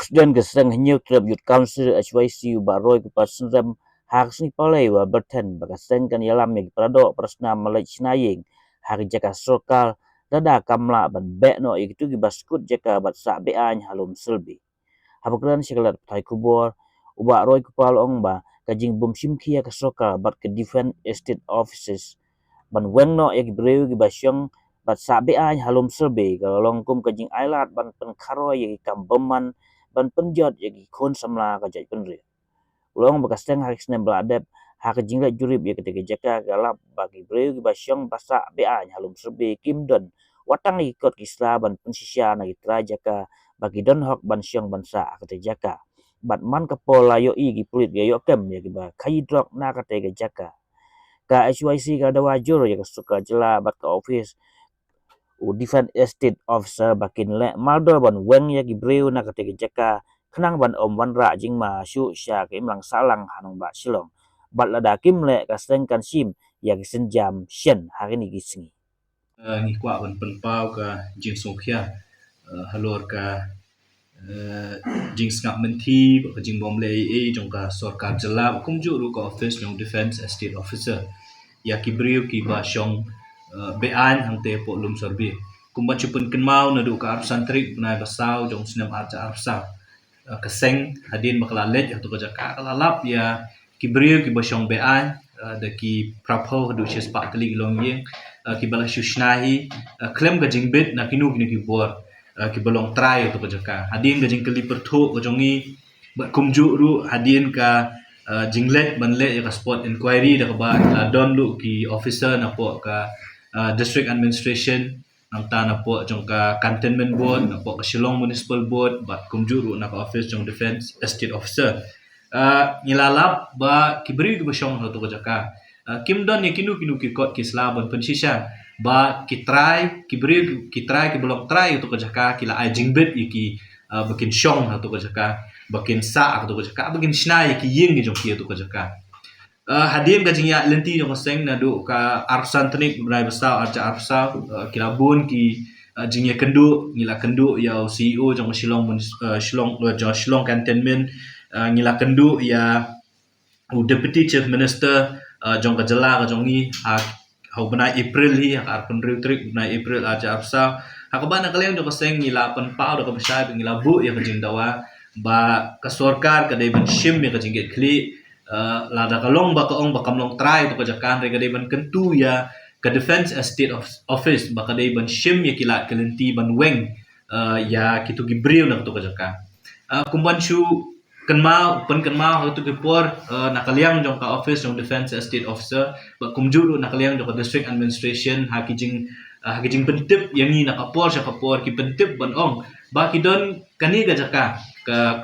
Presiden gesang hanyut terhadap Youth Council HYC baroi ke pasrem harus ni palai wa berten bagaseng kan yalam yang perado prasna malai sinaying hari jaka sokal dada kamla ban be no itu gibaskut jaka bat sa be an halum selbi habakran sikalat thai kubor uba roi kupal ong ba kajing bom simkia ke sokal bat ke defense estate offices ban weng no yak breu gibasyong bat sa be an halum selbi galong kum kajing ailat ban pen kharoi yak kambeman ban penjot yak kon samla ka jai penri ulong bakasteng hari senen beladep hak jingla jurib ya ketika jaka galap bagi breu basyong basa ba halum serbe kim don watang ikut kisla ban pensisya na itra jaka bagi don hok ban syong bansa ketika jaka bat man kapola yo i gi pulit ga yo kem ya ba kai drok na ketika jaka ka HYC ka dawajur ya suka jela bat ka office defense estate officer bakin le maldor ban weng ya gibreu na ketika jaka kenang ban om wan ra jing ma shu sha ke imlang salang hanong ba silong bat lada kim le ka seng kan sim ya gisen jam shen hari ni gisingi ni kwa ban penpau ka jing songkhia halor ka jing skap menti ka jing bom le jong ka sarkar jela kum ju ru ka office jong defense estate officer ya kibriu ki ba syong bean hangte po lum sorbi kumba chupun kenmau na du ka santri na basau jong sinam arca arsa keseng hadin baklalet atau kajaka lalap ya kibriu ki basyong bean da ki prapo du ches pa tali long ye ki bala shushnahi klem ga jingbet na kinu kinu ki bor ki balong try atau kajaka hadin ga jingkeli perthu ga jongi ba kumju ru hadin ka jinglet banle ya ka spot inquiry da ka ba la don lu ki officer na po ka district administration namta na po jong ka cantonment board na po ka Shillong municipal board bat kumjuru na ka office jong defense estate officer nilalap ba kibri ba syong to ka jaka kim don ni kinu ki kot ki slaban pensisya ba ki try ki belum try to ka jaka kila ai jingbet ki bakin syong to ka jaka bakin sa to ka jaka bakin snai ki ying jong ki to ka jaka hadim ka jingya lenti jong seng na du ka arsan tnik brai besau arca arsa kilabun ki jingya kendu ngila kendu ya CEO jong Shillong cantonment ngila kendu ya deputy chief minister jong ka jela ka jongi hau bana April hi har penriu trik bana April arca arsa hakabana kaleng jong seng ngila penpau ka besai ngila bu ya ka jing dawa ba ka sarkar ka dai ban shim ya ka jingget kli lada kalong ba kaong ba kamlong try to kajakan rega dai ban kentu ya ka defense estate office ba kadai ban shim ya kila kelenti ban weng ya kitu gibriu na to kajaka kumban shu kenmau tu kipor nakaliang jong ka office jong defense estate officer ba kumjulu nakaliang jong ka district administration hakijing pentip yang ni nakapor sa kapor ki pentip ban ong ba kidon kani kajaka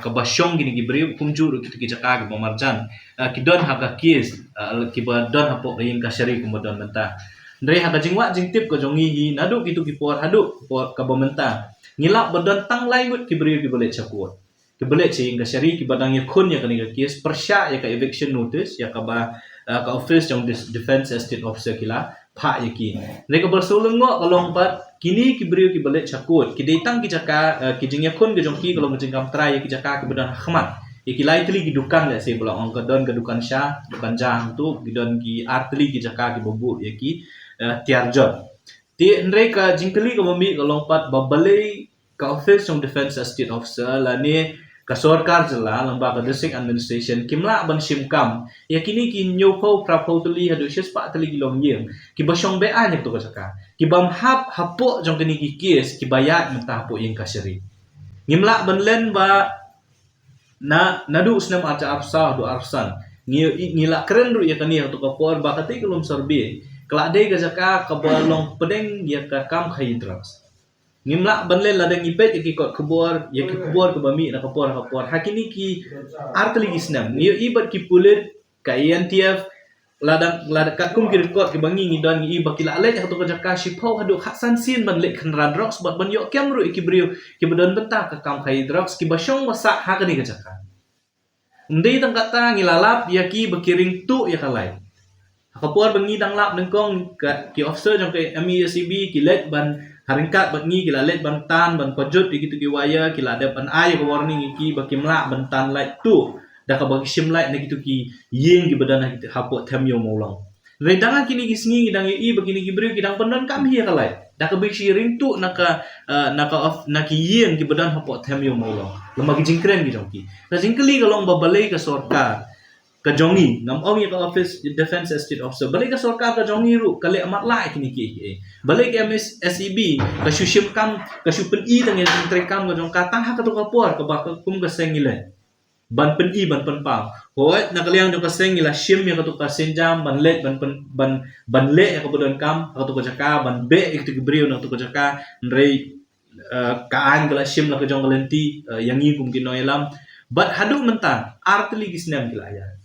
ka basyong gini gibriu kumjulu kitu kijaka ki marjan kidon haka kies kibadon hapo kayin kasyari kumodon menta ndre haka jingwa jingtip ko jongi hi nadu kitu kipor hadu por ka bomenta ngilak badon tang langut kibriu kibolet chakuot kibolet cing kasyari kibadang yakun ya kani ka kies persya ya ka eviction notice ya ka ba ka office jong defense estate officer kila pha yaki reka bersulung ngo kalong pat kini kibriu kibolet chakuot kidetang kijaka kijing yakun ke jongki kalong jingkam try kijaka kibadon khmat ikilai tili gidukan le se bola ong kadon gadukan sha dukan jang tu gidon ki artli ki jaka ki bobu ya ki tiarjon ti ndre ka jingkeli ka mami ka longpat babale ka office of defense estate officer la ne ka sarkar jela lamba ka district administration kimla ban simkam ya kini ki nyopo prapo tuli hadu shes pa tali gilong yeng ki basyong be anya to ka jaka ki bam hap hapo jong kini ki kies ki bayat mentah hapo yeng ka syari ngimla ban len ba na nadu senam arca arsa do arsan ngila keren ru ya kani to kapor bakati kelum sorbi klade gajaka kabalong pedeng ya ka kam khayidras ngimla banle ladeng ipet ki kot kubor ya ki kubor ke bami na kapor hakini ki artli gisnam ni ibat ki pulit ka INTF ladang kakum ki rekod ki bangi ngidon ngi bakila ale ya to gajaka shipau hadu hasan sin banle khanran drox bat ban yo kem ru ki brio ki badon beta ka kam khayidras ki basyong wasa hakani gajaka ndai tang kata ngilalap ya ki bekiring tu ya kalai Kapuar bangi dang lap nengkong ki officer jong ke MESCB ki let ban haringkat bangi ki la let ban tan ban pajut gitu ki waya ki la ada ban ai ko warning ki bakim la ban tan light tu da ka bagi sim light na gitu ki ying ki badana gitu hapo them yo molong redanga kini ki singi dang i begini ki beri ki dang pendon kam hi kalai da ka bagi ring tu naka ying ki badan hapo them yo molong lemah ki jingkren ki jong ki ka jingkeli kalong babalai ka sorkar kajongi ngam ong ya office defense estate officer balik ke sarkar kajongi ru kale amat lai kini ki balik ke SEB ka shushim kam ka shupen i tang yang trekam ka jong katang ha ka to kapor ka ba kum ka sengile ban pen i ban pen pam hoi na kaliang jong ka sengila shim ya ka to ka senjam ban let ban le ya ka bodon kam ka to ka jaka ban be ik to gibriu na to ka jaka rei kaan kala shim la ka jong kalenti yang i kum kinoilam but hadu mentang artli gisnam kilaya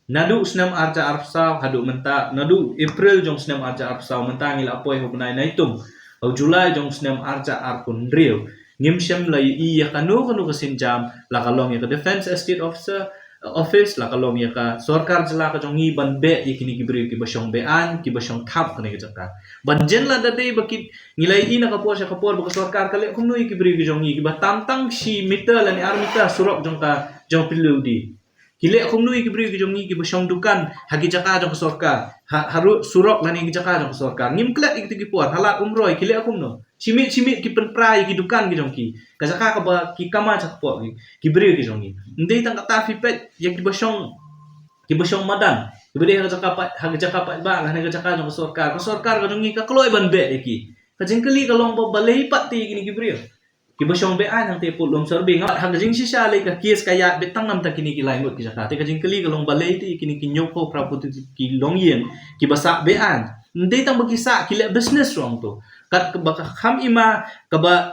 nadu senam arca arpsau hadu menta nadu April jong senam arca arpsau menta ngil apoi ho benai naitum au Julai jong senam arca arkun riu ngim syam la i ya kanu kesin jam la kalong ya ka defense estate officer office la kalong ya ka sarkar jela ka jong i ban be ikini gibri ki basyong bean ki basyong thap kani ka jaka ban jen la dadai bakit ngilai i na kapor sa kapor baka sarkar kale kumnu gibri ki jong i ki ba tantang si meter la ni armita surok jong ka jong piludi kile aku nui kibri ki jongi ki basyong dukan hagi jaka jong sorkar haru surok lani ki jaka jong sorkar ngim klet ik tigi puan halat umroi kile aku no simit ki penprai ki dukan ki jongki ka jaka ka ba ki kama jak po ki bri ki jongi ndei tang kata fipet yang ki basyong madan kibri hagi jaka pa ba lani ka jaka jong sorkar ka jongi ka kloi ban be ki ka jengkeli ka long ba balei pati kini kibri ki basyong bean ang tepul lom sorbi ngat hang jing sisa le ka kies kaya betang nam ta kini ki laingot ki jaka te ka jing keli ka long balei ti kini ki nyoko praputi ki long yen ki basa bean ndei tang bakisa ki le business rong tu kat ka baka kham ima ka ba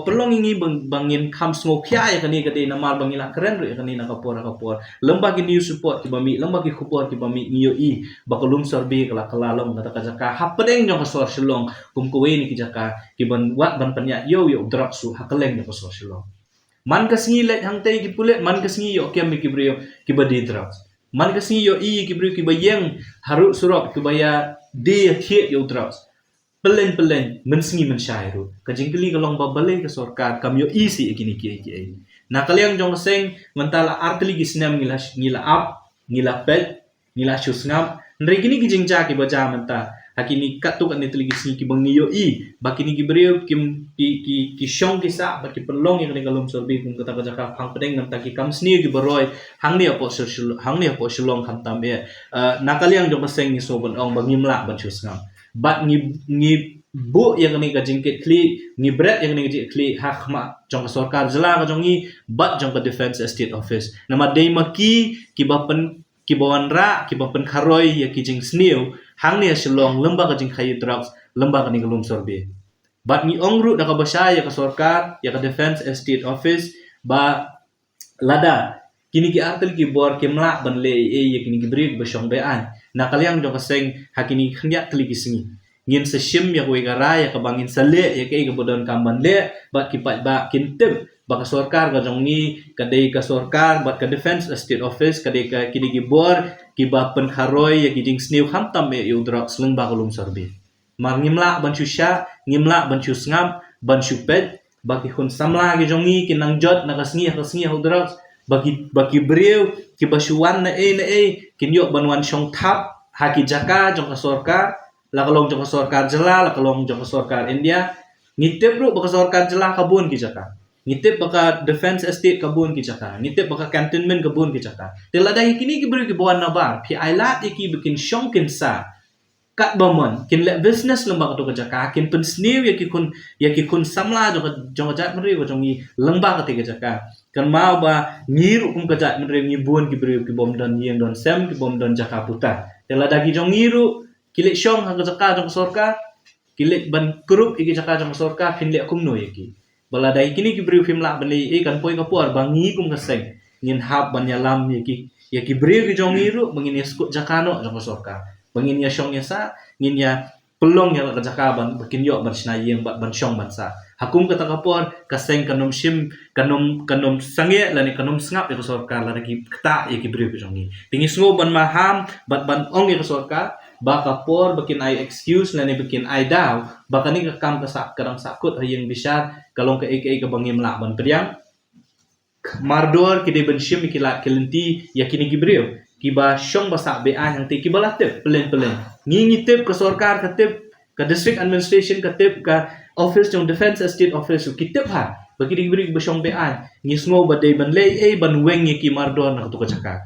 pelong ingi bangin kham smokya ya kani kate namal bangila keren ru ya kani na kapor lembagi news support ki bami lembagi khupor ki bami niyo i bakalum sorbi kala kalalom kata kajaka hapedeng jong kasor silong kum kowe ni ki jaka ki ban wat ban panya yo drop su hakeleng jong kasor silong man kasingi let hang tei ki pulet man kasingi yo kem ki brio ki badi drugs man kasingi yo i ki brio ki bayeng haru surok ki baya de hit yo drugs pelen mensengi mensyairu kajingkeli kalong babalai ke sorkar kamyo isi ikini ki na kaliang jong seng mentala artli gisnam ngila up ngila pet ngila shusngam ndre gini gijingja ki baja menta hakini katuk an itli gisni ki bang niyo i bakini ki brio ki shong ki sa baki pelong yang kalom sorbi kum kata baja ka phang pedeng nam taki kam sni ki baroi hang ni apo shulong kham tambe na kaliang jong seng ni soban ong bangimla ban shusngam bat ngi bu yang ni ka jingkit kli ngi bread yang ni ka kli hakma jong sarkar jela ka jongi bat jong ka defense estate office nama dei maki ki bawan ra ki bapen kharoi ya ki jing sniu hang ni silong lemba ka jing khayi drugs lemba ka ni galum sorbe bat ngi ongru da ka basya ya ka sarkar ya ka defense estate office ba lada kini ki artel ki bor ki mlak ban le ya kini ki brid basyong bean na kaliang jong kaseng hakini khnya tli ki singi ngin sa shim ya ko igara ya ka bangin sale ya ke bodon kamban le bat ki pat ba kintib ba ka sarkar ka jong ni kadai ka sarkar bat ka defense estate office kadai ka kini ki bor ki ba pen kharoi ya ki jing sniu kham tam e udra sleng ba kolum sorbe mar ngimla ban shusha ngimla ban shusngam ban shupet ba ki khun samla ki jong ni ki nang jot na ka sngi udra bagi beriu ki basuan na e kinyo banwan syong thap haki jaka jong ka sarkar la kalong jong ka sarkar jela la kalong jong ka sarkar India ngitip ru baka sarkar jela kabun ki jaka ngitip baka defense estate kabun ki jaka ngitip baka cantonment kabun ki jaka telada kini ki beriu ki bawan nabar pi ailat iki bikin syong kin sa kat bomon kin le business lembang to jaka kin pen sniu ya ki kun samla jong jat meri ko jong lembang ka jaka kan mau ba ngiru kum kajat menre ngibun ki beri ki bom dan yen don sem ki bom don jaka puta tela dagi jong ngiru kilik syong ha jaka jong sorka kilik ban krup iki jaka jong sorka fin le kum no yaki bala dai kini ki beri film la beli kan poi ka puar bangi kum kaseng ngin hab ban yalam yaki beri ki jong ngiru bangin skut jaka no jong sorka bangin ya syong ya sa ngin ya pelong yang kejaka ban bikin yok ban snayeng ban syong ban sa hakum kata kapor kaseng kanom shim kanom sange lani kanom sngap ya sorkar lani ki kta ya ki bri jongi tingi sngo ban maham ban ong ya sorkar ba kapor bikin ai excuse lani bikin ai daw bakani ka kam ka sak kadang sakut hayeng bisar kalong ka ek bangim la ban priang mardor kide ban shim kilat kelenti ya kini gibril kiba syong basa be yang ti kiba latip pelen ngi tip ke sorkar ke tip ke district administration ke tip ke office jong defense estate office ki tip ha bagi diberi be syong be ngi sngo ba dei ban lei ban weng ki mardor na tu ka chaka